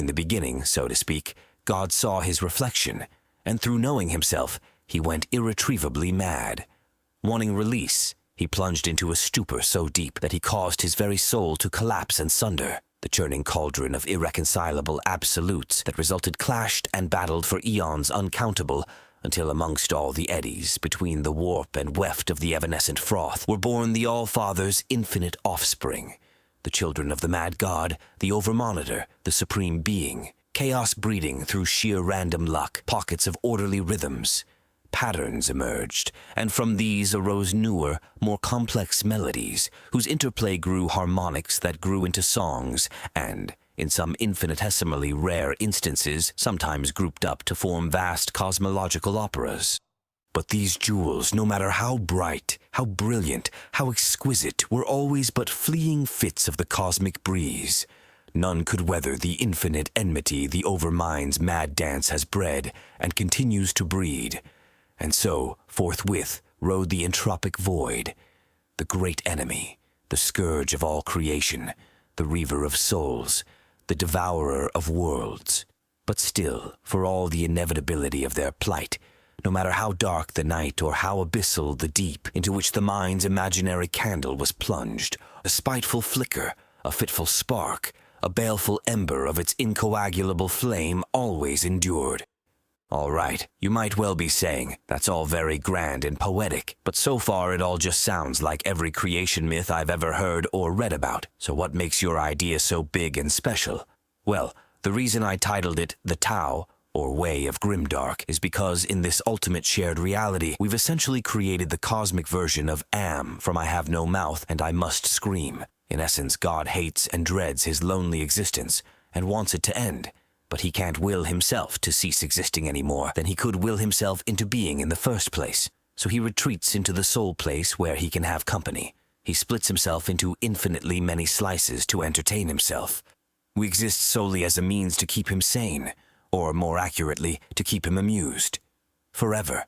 In the beginning, so to speak, God saw his reflection, and through knowing himself, he went irretrievably mad. Wanting release, he plunged into a stupor so deep that he caused his very soul to collapse and sunder. The churning cauldron of irreconcilable absolutes that resulted clashed and battled for eons uncountable, until amongst all the eddies, between the warp and weft of the evanescent froth, were born the All-Father's infinite offspring, the children of the mad god, the overmonitor, the supreme being, chaos breeding through sheer random luck, pockets of orderly rhythms. Patterns emerged, and from these arose newer, more complex melodies, whose interplay grew harmonics that grew into songs, and, in some infinitesimally rare instances, sometimes grouped up to form vast cosmological operas. But these jewels, no matter how bright, how brilliant, how exquisite, were always but fleeting fits of the cosmic breeze. None could weather the infinite enmity the Overmind's mad dance has bred and continues to breed. And so, forthwith, rode the entropic void, the great enemy, the scourge of all creation, the reaver of souls, the devourer of worlds. But still, for all the inevitability of their plight, no matter how dark the night or how abyssal the deep into which the mind's imaginary candle was plunged, a spiteful flicker, a fitful spark, a baleful ember of its incoagulable flame always endured. All right, you might well be saying, that's all very grand and poetic, but so far it all just sounds like every creation myth I've ever heard or read about. So what makes your idea so big and special? Well, the reason I titled it The Tao, or Way of Grimdark, is because in this ultimate shared reality, we've essentially created the cosmic version of Am from I Have No Mouth and I Must Scream. In essence, God hates and dreads his lonely existence and wants it to end. But he can't will himself to cease existing any more than he could will himself into being in the first place. So he retreats into the soul place where he can have company. He splits himself into infinitely many slices to entertain himself. We exist solely as a means to keep him sane, or more accurately, to keep him amused. Forever.